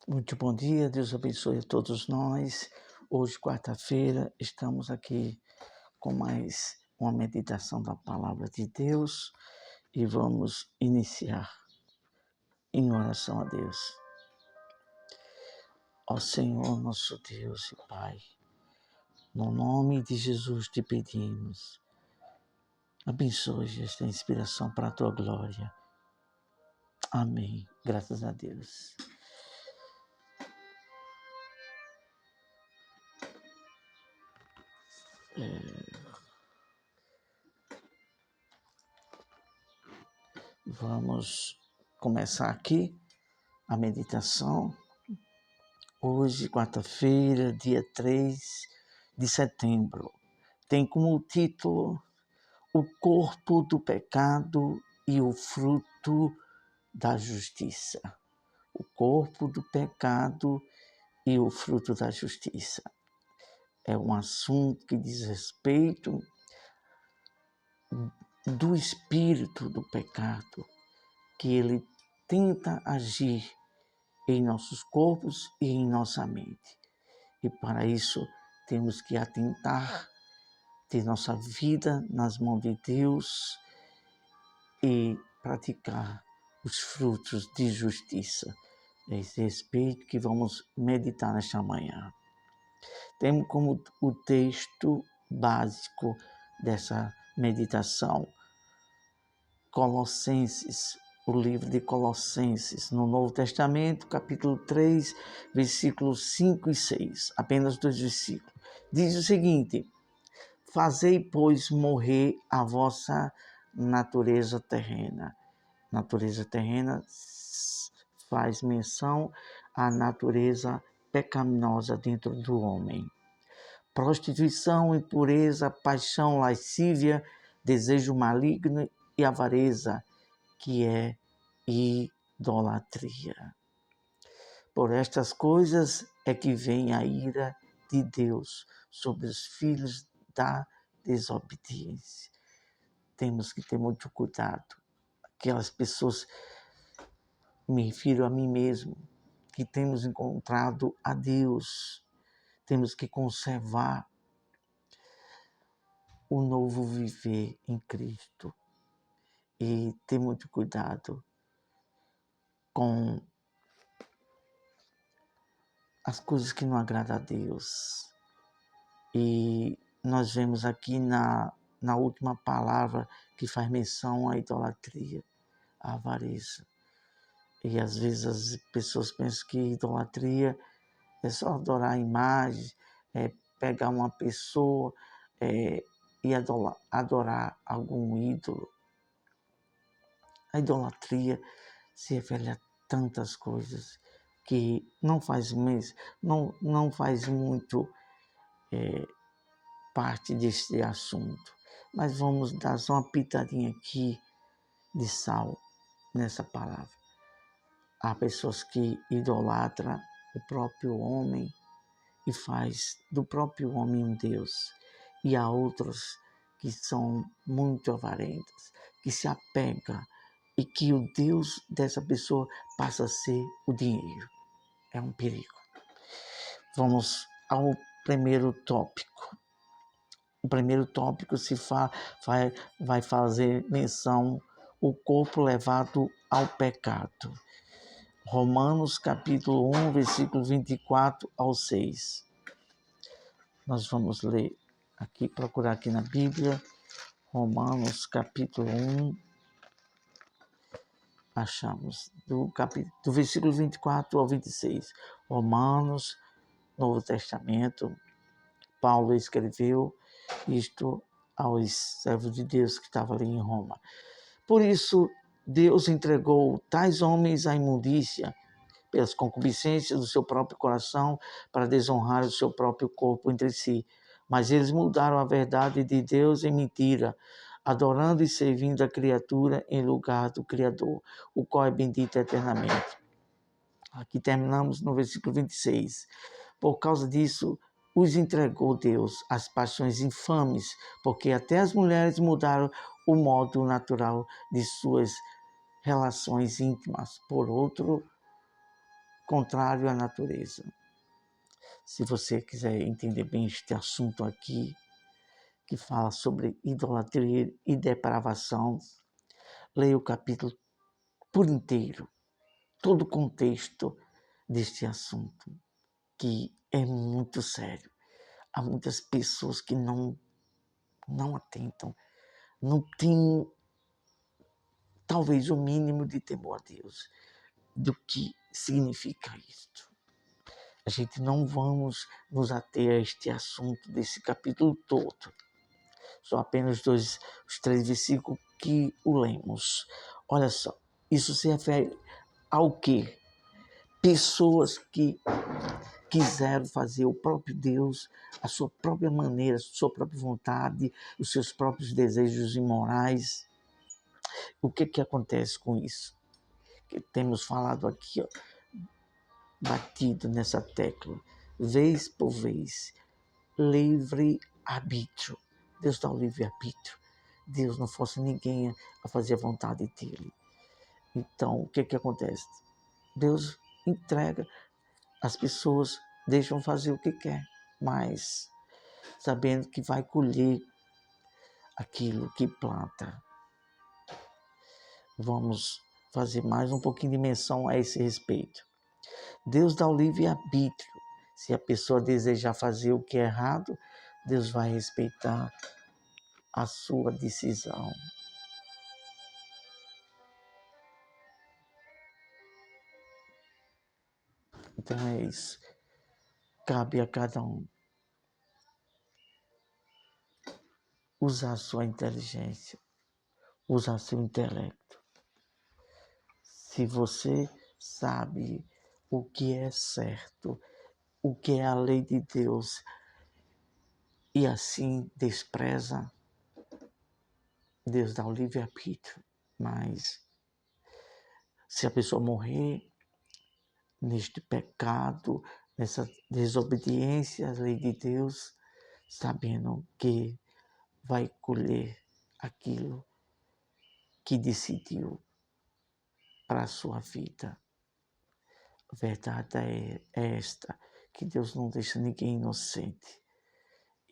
Muito bom dia, Deus abençoe a todos nós. Hoje, quarta-feira, estamos aqui com mais uma meditação da Palavra de Deus e vamos iniciar em oração a Deus. Ó Senhor, nosso Deus e Pai, no nome de Jesus te pedimos, abençoe esta inspiração para a tua glória. Amém. Graças a Deus. Vamos começar aqui a meditação. Hoje, quarta-feira, dia 3 de setembro, tem como título O Corpo do Pecado e o Fruto da Justiça. O Corpo do Pecado e o Fruto da Justiça. É um assunto que diz respeito do espírito do pecado, que ele tenta agir em nossos corpos e em nossa mente. E para isso temos que atentar de nossa vida nas mãos de Deus e praticar os frutos de justiça. É esse respeito que vamos meditar nesta manhã. Temos como o texto básico dessa meditação Colossenses, o livro de Colossenses, no Novo Testamento, capítulo 3, versículos 5 e 6, apenas 2 versículos. Diz o seguinte: Fazei, pois, morrer a vossa natureza terrena. Natureza terrena faz menção à natureza pecaminosa dentro do homem. Prostituição, impureza, paixão, lascívia, desejo maligno e avareza, que é idolatria. Por estas coisas é que vem a ira de Deus sobre os filhos da desobediência. Temos que ter muito cuidado. Aquelas pessoas, me refiro a mim mesmo, que temos encontrado a Deus, temos que conservar o novo viver em Cristo e ter muito cuidado com as coisas que não agradam a Deus. E nós vemos aqui na última palavra que faz menção à idolatria, à avareza. E às vezes as pessoas pensam que idolatria é só adorar a imagem, pegar uma pessoa e adorar algum ídolo. A idolatria se refere a tantas coisas que não faz muito parte deste assunto. Mas vamos dar só uma pitadinha aqui de sal nessa palavra. Há pessoas que idolatram o próprio homem e faz do próprio homem um Deus. E há outros que são muito avarentos, que se apegam e que o Deus dessa pessoa passa a ser o dinheiro. É um perigo. Vamos ao primeiro tópico. O primeiro tópico vai fazer menção ao corpo levado ao pecado. Romanos capítulo 1, versículo 24 ao 6. Nós vamos ler aqui, procurar aqui na Bíblia, Romanos capítulo 1, achamos, do versículo 24 ao 26. Romanos, Novo Testamento, Paulo escreveu isto aos servos de Deus que estavam ali em Roma. Por isso, Deus entregou tais homens à imundícia, pelas concupiscências do seu próprio coração, para desonrar o seu próprio corpo entre si. Mas eles mudaram a verdade de Deus em mentira, adorando e servindo a criatura em lugar do Criador, o qual é bendito eternamente. Aqui terminamos no versículo 26. Por causa disso, os entregou Deus às paixões infames, porque até as mulheres mudaram o modo natural de suas relações íntimas por outro contrário à natureza. Se você quiser entender bem este assunto aqui, que fala sobre idolatria e depravação, leia o capítulo por inteiro, todo o contexto deste assunto, que é muito sério. Há muitas pessoas que não atentam, não têm talvez o mínimo de temor a Deus, do que significa isto. A gente não vamos nos ater a este assunto desse capítulo todo. São apenas os 3 versículos que o lemos. Olha só, isso se refere ao quê? Pessoas que quiseram fazer o próprio Deus, a sua própria maneira, a sua própria vontade, os seus próprios desejos imorais. O que acontece com isso? Que temos falado aqui, ó, batido nessa tecla, vez por vez, livre-arbítrio. Deus dá o livre-arbítrio. Deus não força ninguém a fazer a vontade dele. Então, o que acontece? Deus entrega, as pessoas deixam fazer o que quer, mas sabendo que vai colher aquilo que planta. Vamos fazer mais um pouquinho de menção a esse respeito. Deus dá o livre-arbítrio. Se a pessoa desejar fazer o que é errado, Deus vai respeitar a sua decisão. Então é isso. Cabe a cada um usar a sua inteligência, usar seu intelecto. Se você sabe o que é certo, o que é a lei de Deus, e assim despreza, Deus dá o livre-arbítrio. Mas se a pessoa morrer neste pecado, nessa desobediência à lei de Deus, sabendo que vai colher aquilo que decidiu para a sua vida. A verdade é esta, que Deus não deixa ninguém inocente.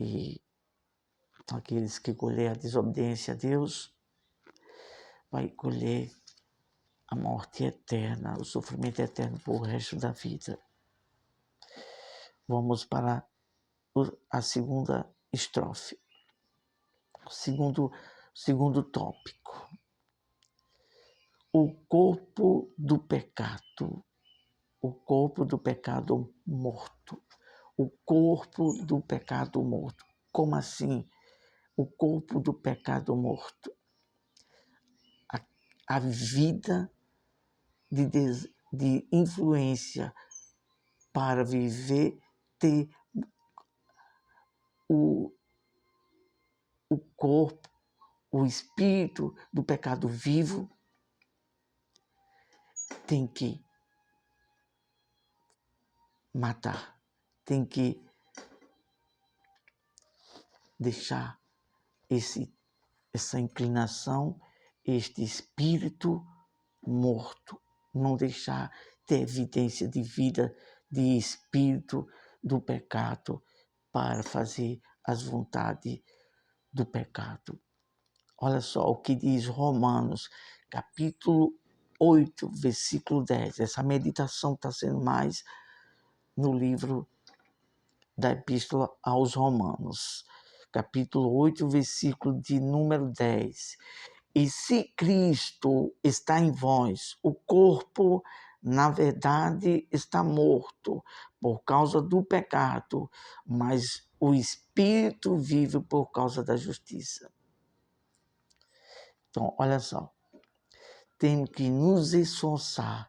E aqueles que colher a desobediência a Deus, vai colher a morte eterna, o sofrimento eterno por o resto da vida. Vamos para a segunda estrofe. Segundo tópico. O corpo do pecado. O corpo do pecado morto. O corpo do pecado morto. Como assim? O corpo do pecado morto. A vida de influência para viver, ter o corpo, o espírito do pecado vivo, tem que matar, tem que deixar essa inclinação, este espírito morto, não deixar ter evidência de vida, de espírito do pecado para fazer as vontades do pecado. Olha só o que diz Romanos, capítulo 8, versículo 10. Essa meditação está sendo mais no livro da Epístola aos Romanos, capítulo 8, versículo de número 10. E se Cristo está em vós, o corpo, na verdade, está morto por causa do pecado, mas o espírito vive por causa da justiça. Então, olha só, temos que nos esforçar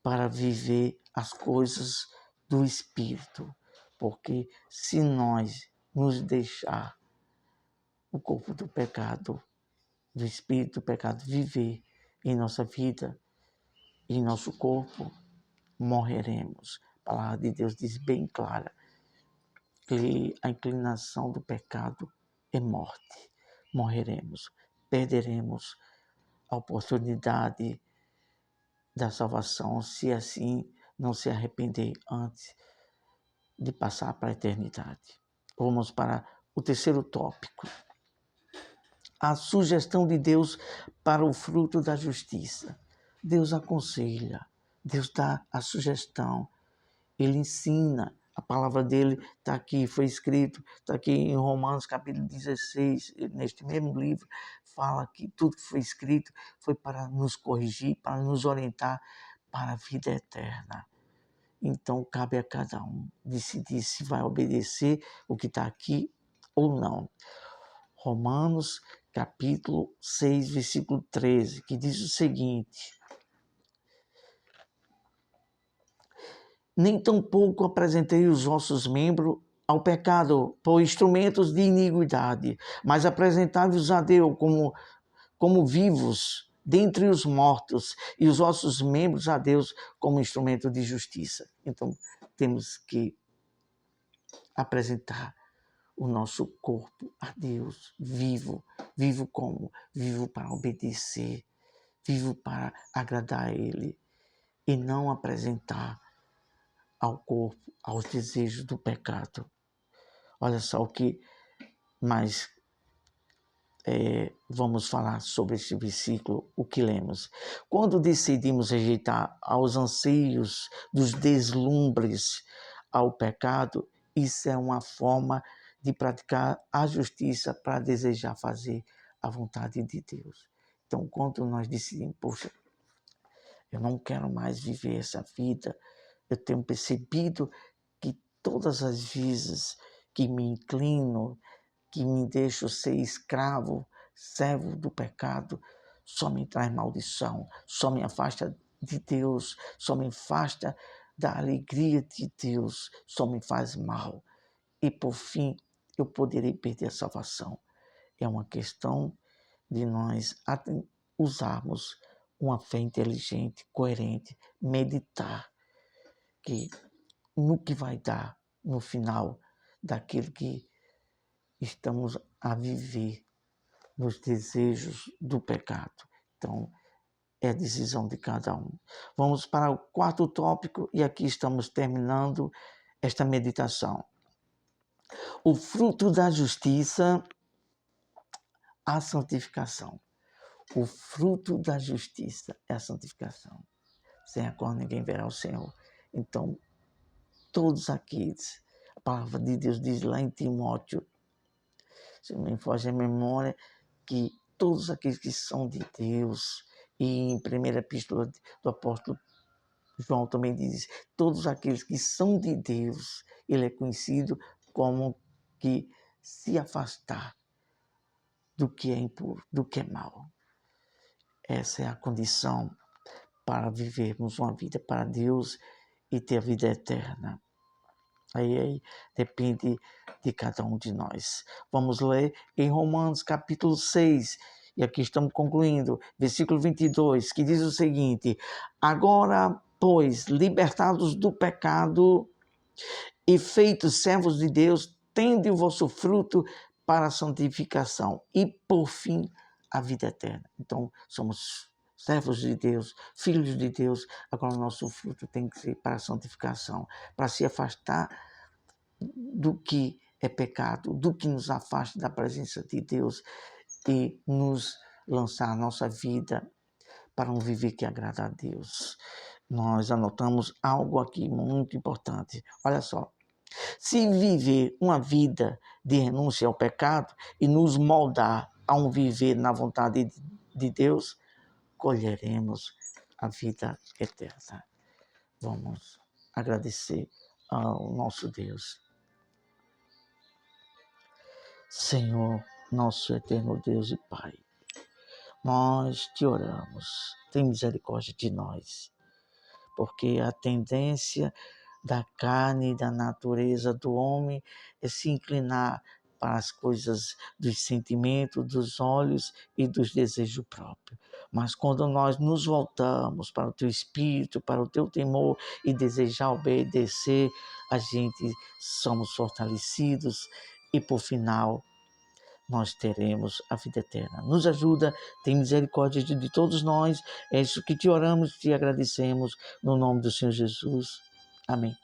para viver as coisas do espírito, porque se nós nos deixar o corpo do pecado, do espírito do pecado viver em nossa vida, em nosso corpo, morreremos. A palavra de Deus diz bem clara que a inclinação do pecado é morte. Morreremos, perderemos a oportunidade da salvação, se assim não se arrepender antes de passar para a eternidade. Vamos para o terceiro tópico. A sugestão de Deus para o fruto da justiça. Deus aconselha, Deus dá a sugestão, Ele ensina. A palavra dele está aqui, foi escrito, está aqui em Romanos capítulo 16, neste mesmo livro, fala que tudo que foi escrito foi para nos corrigir, para nos orientar para a vida eterna. Então, cabe a cada um decidir se vai obedecer o que está aqui ou não. Romanos capítulo 6, versículo 13, que diz o seguinte: nem tampouco apresentei os vossos membros ao pecado por instrumentos de iniquidade, mas apresentai-vos a Deus como vivos dentre os mortos, e os vossos membros a Deus como instrumento de justiça. Então, temos que apresentar o nosso corpo a Deus, vivo. Vivo como? Vivo para obedecer, vivo para agradar a Ele, e não apresentar ao corpo, aos desejos do pecado. Olha só o que mais vamos falar sobre este versículo, o que lemos. Quando decidimos rejeitar aos anseios dos deslumbres ao pecado, isso é uma forma de praticar a justiça para desejar fazer a vontade de Deus. Então, quando nós decidimos, poxa, eu não quero mais viver essa vida, eu tenho percebido que todas as vezes que me inclino, que me deixo ser escravo, servo do pecado, só me traz maldição, só me afasta de Deus, só me afasta da alegria de Deus, só me faz mal. E por fim, eu poderei perder a salvação. É uma questão de nós usarmos uma fé inteligente, coerente, meditar que no que vai dar no final daquilo que estamos a viver nos desejos do pecado. Então, é a decisão de cada um. Vamos para o quarto tópico e aqui estamos terminando esta meditação. O fruto da justiça, a santificação. O fruto da justiça é a santificação. Sem a qual ninguém verá o Senhor. Então, todos aqueles, a palavra de Deus diz lá em Timóteo, se não me foge a memória, que todos aqueles que são de Deus, e em primeira epístola do apóstolo João também diz, todos aqueles que são de Deus, ele é conhecido como que se afastar do que é impuro, do que é mau. Essa é a condição para vivermos uma vida para Deus e ter a vida eterna. Aí depende de cada um de nós. Vamos ler em Romanos capítulo 6, e aqui estamos concluindo, versículo 22, que diz o seguinte: agora, pois, libertados do pecado e feitos servos de Deus, tende o vosso fruto para a santificação e, por fim, a vida eterna. Então, somos servos de Deus, filhos de Deus, agora o nosso fruto tem que ser para a santificação, para se afastar do que é pecado, do que nos afasta da presença de Deus e nos lançar a nossa vida para um viver que agrada a Deus. Nós anotamos algo aqui muito importante. Olha só, se viver uma vida de renúncia ao pecado e nos moldar a um viver na vontade de Deus, colheremos a vida eterna. Vamos agradecer ao nosso Deus. Senhor, nosso eterno Deus e Pai, nós te oramos, tem misericórdia de nós, porque a tendência da carne e da natureza do homem é se inclinar para as coisas dos sentimentos, dos olhos e dos desejos próprios. Mas quando nós nos voltamos para o teu espírito, para o teu temor e desejar obedecer, a gente somos fortalecidos e, por final, nós teremos a vida eterna. Nos ajuda, tem misericórdia de todos nós. É isso que te oramos, te agradecemos, no nome do Senhor Jesus. Amém.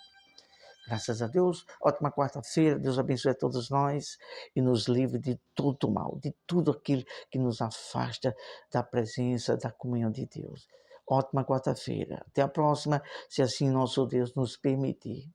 Graças a Deus, ótima quarta-feira, Deus abençoe a todos nós e nos livre de todo mal, de tudo aquilo que nos afasta da presença, da comunhão de Deus. Ótima quarta-feira, até a próxima, se assim nosso Deus nos permitir.